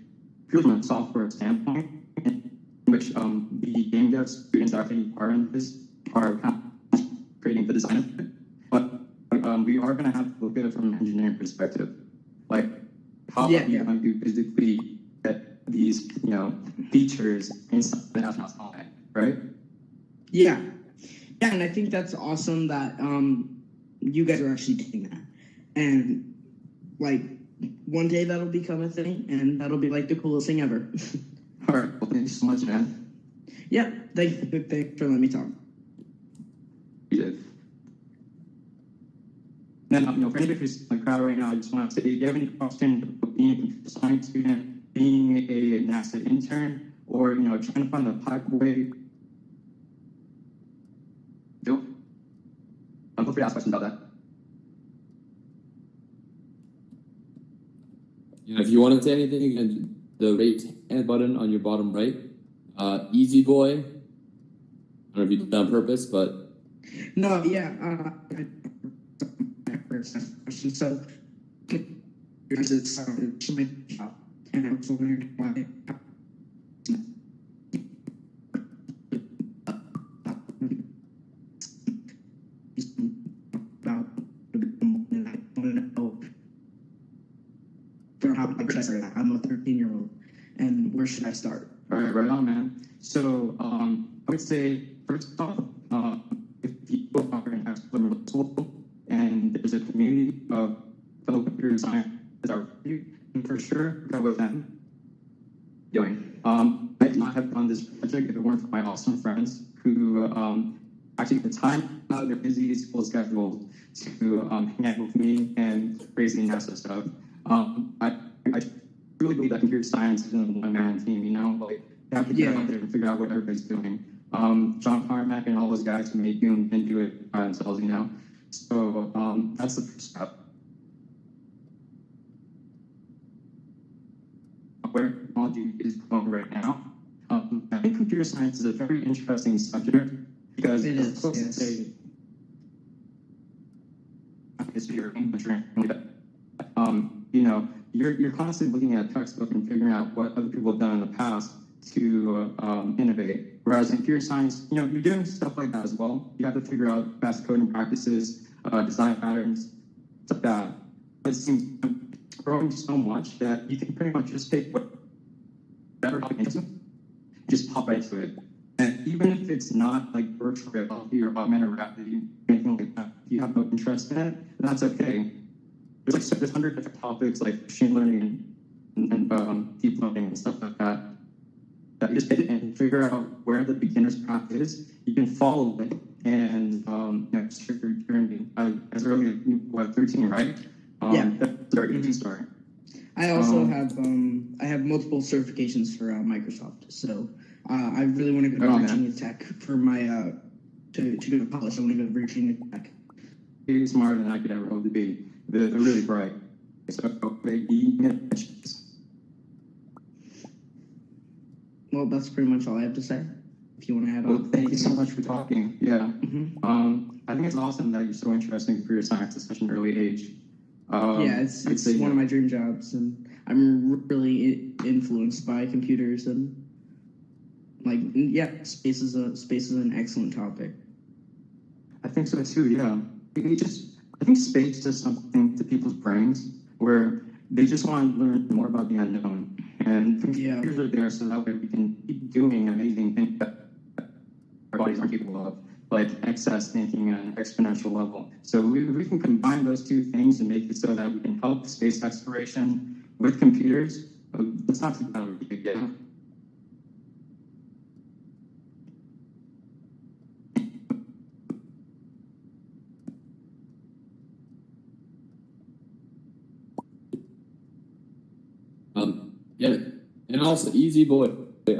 Speaker 2: purely from a software standpoint, in which the game dev students are taking part in this are creating the design of it. But we are going to have to look at it from an engineering perspective, like how are we going to physically get these features inside the astronauts on it, right?
Speaker 7: Yeah, and I think that's awesome that you guys are actually doing that, and like one day that'll become a thing, and that'll be like the coolest thing ever.
Speaker 2: All right. Well, thank you so much, man.
Speaker 7: Yeah, thanks for letting me talk.
Speaker 2: You did. Then, for anybody who's in the crowd right now, I just want to say, if you have any questions about being a computer science student, being a NASA intern, or, trying to find a pathway, feel free to ask questions about that.
Speaker 5: If you want to say anything, again, the raise hand button on your bottom right. Easy boy. I don't know if you did that on purpose, but
Speaker 7: No, yeah. Question. So, it's and I was wondering why. I'm a 13-year-old, and where should I start?
Speaker 2: All right, right on, man. So I would say, first off, if people are in high school or middle school, and there's a community of fellow computer scientists that are for sure go with them doing. I did not have done this project if it weren't for my awesome friends who actually took the time out of their busy school schedules to hang out with me and crazy NASA stuff. I really believe that computer science isn't a one-man team, like you have to get out there and figure out what everybody's doing. John Carmack and all those guys who made Doom didn't do it by themselves, So that's the first step. Where technology is going right now. I think computer science is a very interesting subject because
Speaker 7: It is, yes.
Speaker 2: You're constantly looking at textbook and figuring out what other people have done in the past to innovate. Whereas in computer science, you're doing stuff like that as well. You have to figure out best coding practices, design patterns, stuff like that. It seems growing so much that you can pretty much just take whatever topic into, just pop right into it. And even if it's not like virtual reality or augmented reality, anything like that, if you have no interest in it, that's okay. There's 100 different topics like machine learning and deep learning and stuff like that. That you just hit it and figure out where the beginner's path is. You can follow it and start your journey as early as 13, right? That's a very easy start.
Speaker 7: I also have multiple certifications for Microsoft, so I really want to go to Virginia Tech for my to go to college. I want to go to Virginia Tech.
Speaker 2: You're smarter than I could ever hope to be. They're really bright. So
Speaker 7: Well, that's pretty much all I have to say. If you want to add
Speaker 2: well,
Speaker 7: on.
Speaker 2: thank you so much for talking. Yeah.
Speaker 7: Mm-hmm.
Speaker 2: I think it's awesome that you're so interested in computer science at such an early age.
Speaker 7: It's one of my dream jobs, and I'm really influenced by computers, and space is an excellent topic.
Speaker 2: I think so too. Yeah. I think space does something to people's brains where they just want to learn more about the unknown, and computers are there so that way we can keep doing amazing things that our bodies aren't capable of, like excess thinking at an exponential level. So we can combine those two things and make it so that we can help space exploration with computers. Let's not think about it again.
Speaker 5: And also easy boy. I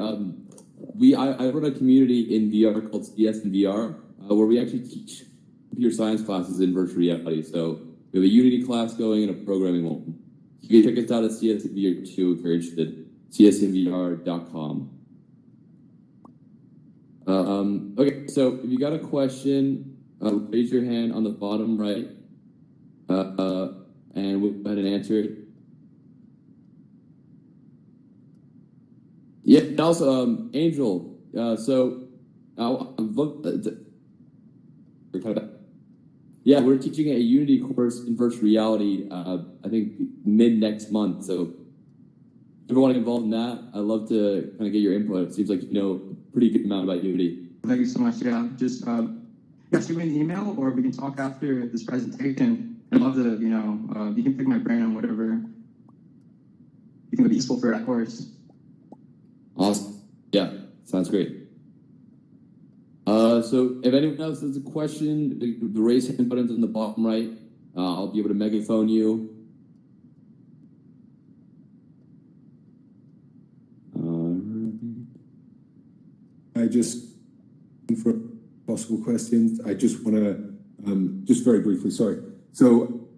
Speaker 5: run a community in VR called CS and VR, where we actually teach computer science classes in virtual reality. So we have a Unity class going and a programming one. You can check us out at CS and VR too if you're interested. csandvr.com. Okay, so if you got a question, raise your hand on the bottom right, and we'll go ahead and answer it. Yeah, and also, Angel, we're teaching a Unity course in virtual reality, I think mid next month. So if you want to get involved in that, I'd love to kind of get your input. It seems like you know a pretty good amount about Unity.
Speaker 2: Thank you so much. Yeah, just shoot me an email, or we can talk after this presentation. I'd love to, you can pick my brain on whatever think would be useful for that course.
Speaker 5: Awesome. Yeah, sounds great. So if anyone else has a question, the raise hand button's on the bottom right. I'll be able to megaphone you.
Speaker 1: I just, for possible questions, I just want to, just very briefly, sorry. So,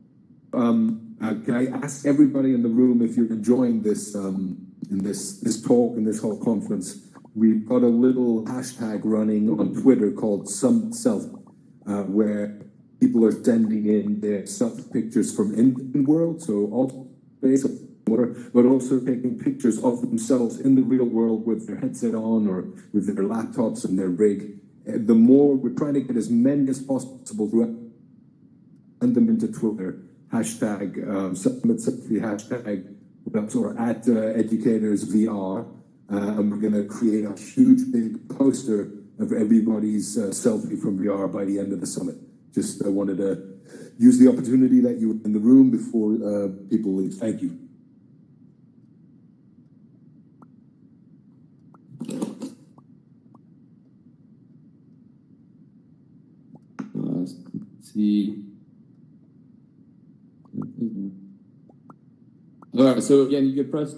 Speaker 1: can I ask everybody in the room if you're enjoying this, in this talk and this whole conference? We've got a little hashtag running on Twitter called #self, where people are sending in their self pictures from in the world, so all space, but also taking pictures of themselves in the real world with their headset on or with their laptops and their rig. The more we're trying to get as many as possible to send them into Twitter, hashtag selfie, hashtag or at educators VR, and we're going to create a huge big poster of everybody's selfie from VR by the end of the summit. Just wanted to use the opportunity that you were in the room before people leave. Thank you.
Speaker 5: Let's see. All right, so again, you can press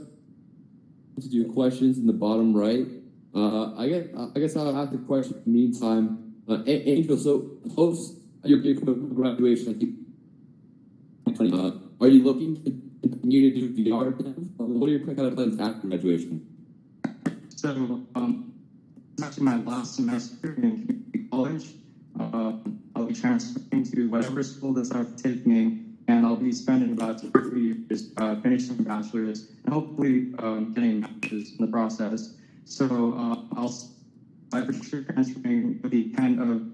Speaker 5: to do questions in the bottom right. I guess I'll ask a question in the meantime. Angel, so post your graduation, are you looking to continue to do VR? What are your kind of plans after graduation?
Speaker 2: So, it's actually my last semester in community college. I'll be transferring to whatever school decides to take me, and I'll be spending about 2 or 3 years finishing a bachelor's and hopefully getting a master's in the process. So I'll for sure transferring to be kind of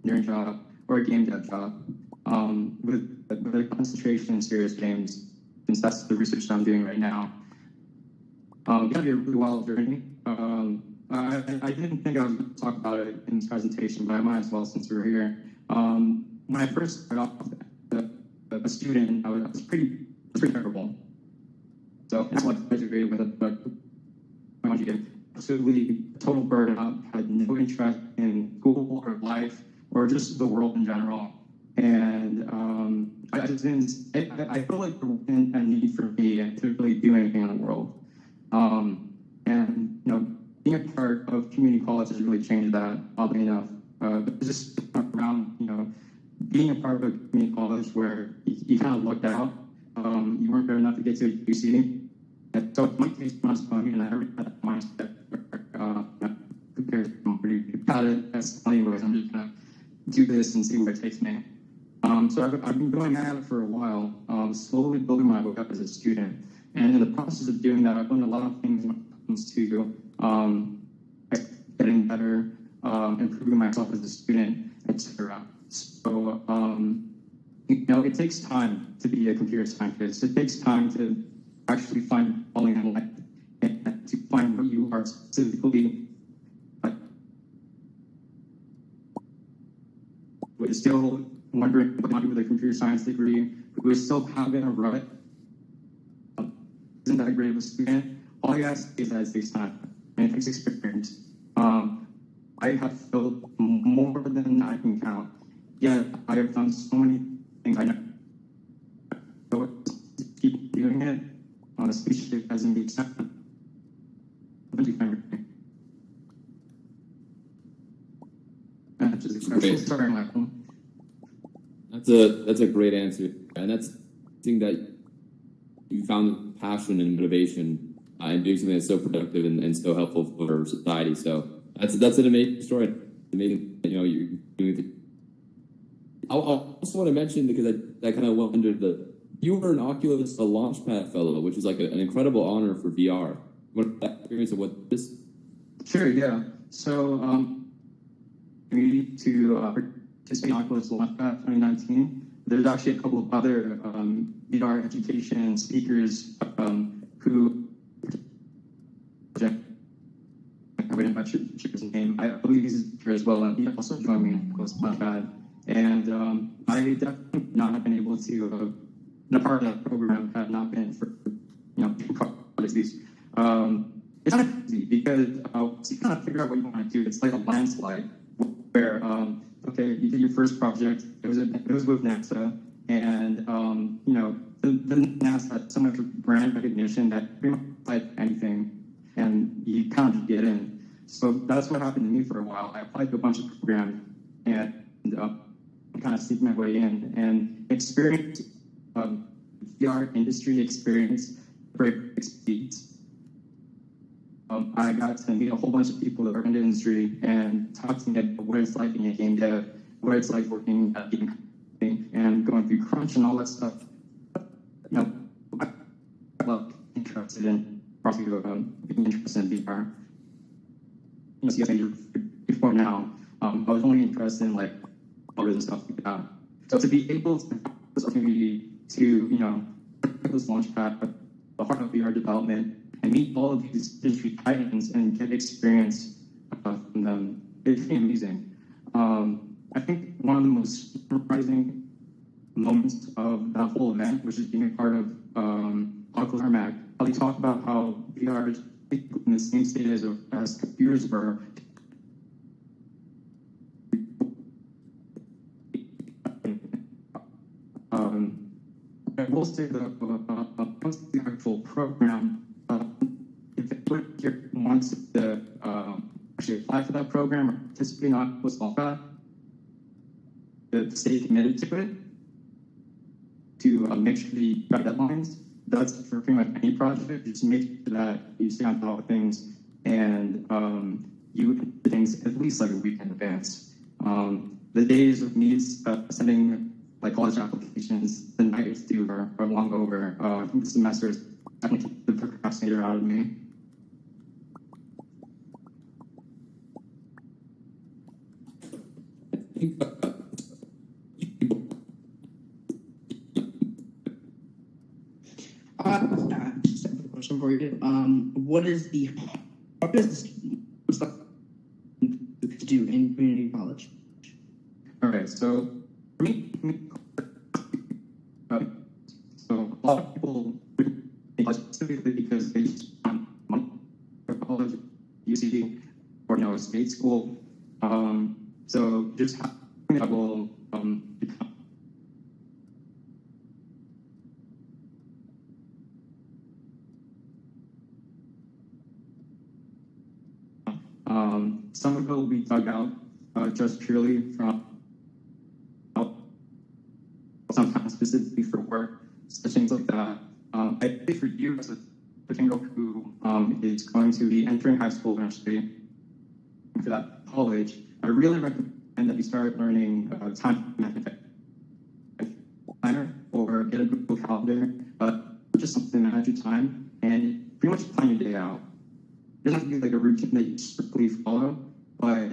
Speaker 2: engineering job or a game dev job with a concentration in serious games, since that's the research that I'm doing right now. It's gonna be a really wild journey. I didn't think I was going to talk about it in this presentation, but I might as well since we're here. When I first started off as a student, I was pretty terrible. So that's what I graduated with it, but absolutely total burnout, had no interest in school or life or just the world in general. And I just didn't, I feel like there wasn't a need for me to really do anything in the world. And, you know, being a part of community college has really changed that, oddly enough. But just around, you know, being a part of a community college where you kind of looked out, you weren't good enough to get to UC. And so it might take months for me, and I already had that mindset got it, that's anyways, I'm just gonna do this and see where it takes me. So I've been going at it for a while, slowly building my way up as a student. And in the process of doing that, I've learned a lot of things when it comes to getting better, improving myself as a student, etc. So, you know, it takes time to be a computer scientist. It takes time to actually find falling in life and to find what you are specifically. We're still wondering what to do with a computer science degree. We're still having a rut. Isn't that great of a student? All you ask is that it takes time and it takes experience. I have filled more than I can count. Yet I have done so many things I know. So keep doing it. Especially if it hasn't been accepted. Sorry, Michael.
Speaker 5: That's a great answer, and that's the thing that you found passion and motivation in doing something that's so productive and so helpful for society. So that's an amazing story. Amazing, you know, you're doing it. I also want to mention, because I kind of wondered you were an Oculus Launchpad Fellow, which is like an incredible honor for VR. What that experience of what this?
Speaker 2: Sure, yeah. So, community to participate in Oculus Launchpad 2019. There's actually a couple of other VR education speakers who. I wouldn't mention his name. I believe he's here as well, and he also joined me in Oculus Launchpad. And I definitely not have been able to. A part of that program had not been for projects. It's kind of easy because once you kind of figure out what you want to do, it's like a landslide where okay, you did your first project. It was with NASA, and the NASA had so much brand recognition that pretty much applied anything, and you kind of just get in. So that's what happened to me for a while. I applied to a bunch of programs and kind of sneaked my way in and experienced VR industry experience, very experience. I got to meet a whole bunch of people that are in the industry and talk to them about what it's like being a game dev, what it's like working at a game company, and going through crunch and all that stuff. I'm interested in being interested in VR. Before now, I was only interested in like other and stuff like that. So to be able to have this opportunity to this launchpad at the heart of VR development and meet all of these industry titans and get experience from them, it's pretty amazing. I think one of the most surprising moments of that whole event, which is being a part of Uncle Carmack, how they talk about how VR is in the same state as computers were. I will say that once the actual program, if it wants to actually apply for that program or participate on what's called that, the state committed to it to make sure the deadlines. That's for pretty much any project. Just make sure that you stay on top of things and you do things at least like a week in advance. The days of me sending like college applications the nights due are long over. I think the semester is definitely the procrastinator out of me.
Speaker 7: Just have a question for you. What is the hardest stuff to do in community college?
Speaker 2: All right, so for me, so a lot of people specifically because they just want money for college, UC, or state school. So just having that will become some of it will be dug out just purely from sometimes specifically for work, such things like that. I think for you as a potential who is going to be entering high school eventually for that college, I really recommend that you start learning time management planner or get a Google Calendar, just something to manage your time and pretty much plan your day out. It doesn't have to be like a routine that you strictly follow, but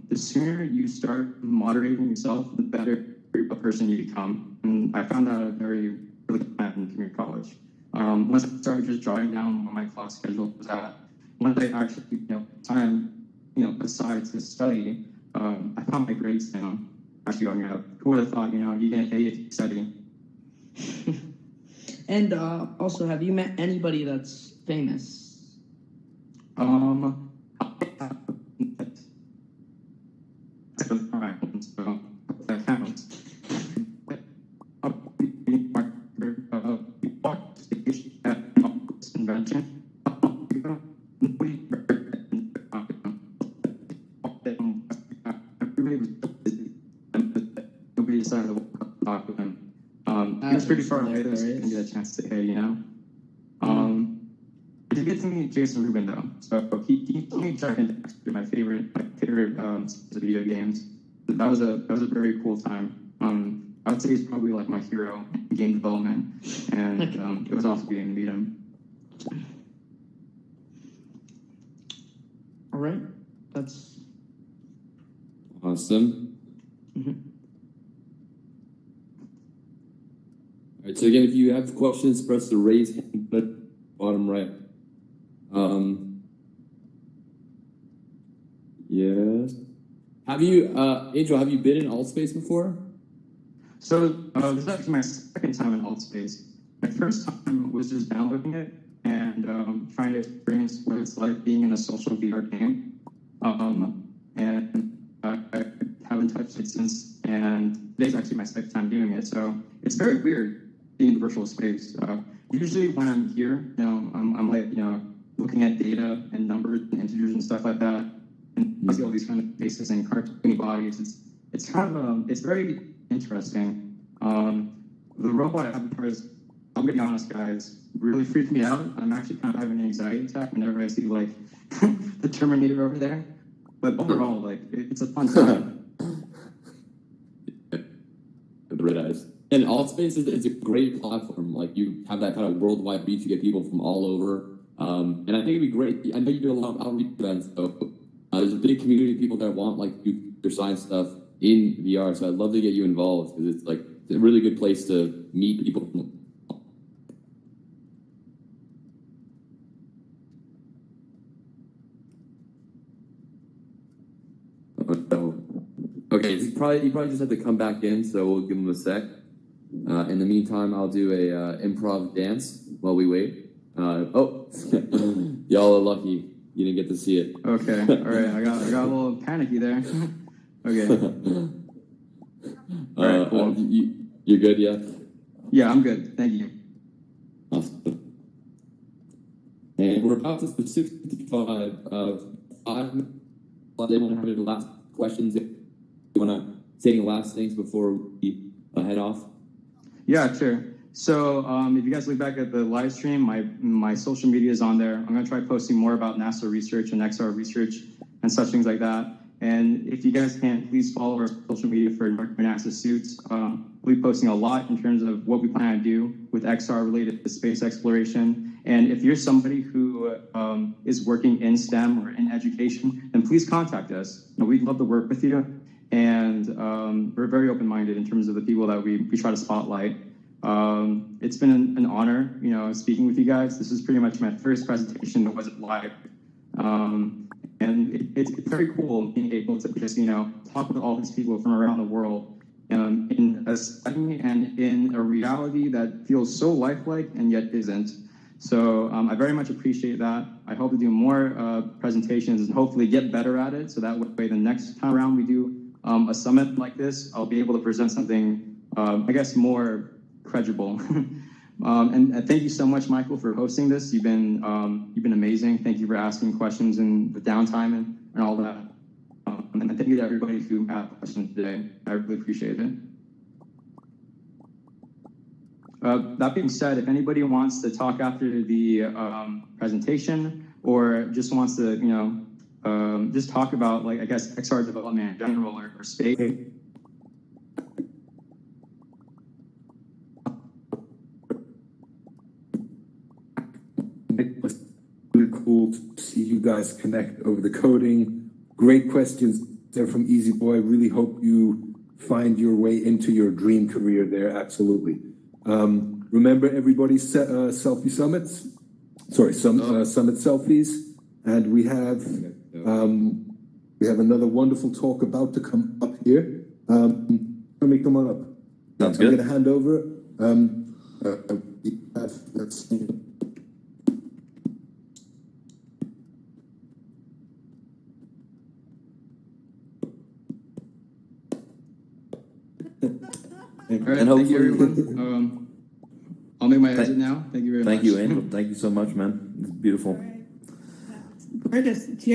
Speaker 2: the sooner you start moderating yourself, the better a person you become. And I found that really good in community college. Once I started just jotting down what my class schedule was at, once I actually time aside to study, I found my grades actually going up. Who would have thought you get an A if you study?
Speaker 7: And also, have you met anybody that's famous?
Speaker 2: So that counts. Convention. Nobody decided to talk with him. He was pretty far away, so I didn't get a chance to say hey, I did get to meet Jason Rubin though. So he told me Giant my favorite video games. That was a very cool time. I would say he's probably like my hero in game development, and it was awesome getting to meet him.
Speaker 7: All right, that's
Speaker 5: awesome. All right, so again, if you have questions, press the raise hand button, bottom right. Yes. Have you, Angel, have you been in Altspace before?
Speaker 2: So this is actually my second time in Altspace. my first time was just downloading it and trying to experience what it's like being in a social VR game. And I haven't touched it since, and today's actually my second time doing it. So it's very weird being in virtual space. Usually when I'm here, I'm like, looking at data and numbers and integers and stuff like that, and I see all these kind of faces and cartoony bodies. It's kind of it's very interesting. The robot avatars, I'm gonna be honest, guys, really freaked me out. I'm actually kind of having an anxiety attack whenever I see like the Terminator over there. But overall, like it's a fun time.
Speaker 5: The red eyes. And Altspace is a great platform. Like you have that kind of worldwide reach. You get people from all over. And I think it'd be great. I know you do a lot of outreach events, so there's a big community of people that want like computer science stuff in VR. So I'd love to get you involved because it's like a really good place to meet people. Okay, he probably just had to come back in, so we'll give him a sec. In the meantime, I'll do a improv dance while we wait. Y'all are lucky you didn't get to see it.
Speaker 2: Okay, all right. I got a little panicky there. Okay. All right, cool.
Speaker 5: You're good, yeah?
Speaker 2: Yeah, I'm good. Thank you.
Speaker 5: Awesome. And we're about to 6:55. 5 minutes. They want to have any last questions. You want to say any last things before we head off?
Speaker 2: Yeah, sure. So if you guys look back at the live stream, my social media is on there. I'm going to try posting more about NASA research and XR research and such things like that. And if you guys can, please follow our social media for Norco NASA SUITS. We'll be posting a lot in terms of what we plan to do with XR related to space exploration. And if you're somebody who is working in STEM or in education, then please contact us. We'd love to work with you. And we're very open-minded in terms of the people that we try to spotlight. It's been an honor, speaking with you guys. This is pretty much my first presentation that wasn't live. And it's very cool being able to just, talk with all these people from around the world in a setting and in a reality that feels so lifelike and yet isn't. So I very much appreciate that. I hope to do more presentations and hopefully get better at it. So that way the next time around we do a summit like this, I'll be able to present something, I guess, more credible. And thank you so much, Michael, for hosting this. You've been amazing. Thank you for asking questions in the downtime and all that. And thank you to everybody who asked questions today. I really appreciate it. That being said, if anybody wants to talk after the presentation or just wants to, just talk about, like, I guess, XR development in general or space.
Speaker 1: It was really cool to see you guys connect over the coding. Great questions there from Easy Boy. Really hope you find your way into your dream career there. Absolutely. Remember everybody's selfie summits? Sorry, summit selfies. And we have another wonderful talk about to come up here. Let me come on up.
Speaker 8: Sounds good.
Speaker 1: I'm going to hand over. Let's see.
Speaker 2: All right,
Speaker 8: And
Speaker 2: thank you,
Speaker 8: hopefully-
Speaker 2: everyone. I'll make my exit now. Thank you very much.
Speaker 8: Thank you, Angel. Thank you so much, man. It's beautiful.
Speaker 9: We're just cheering.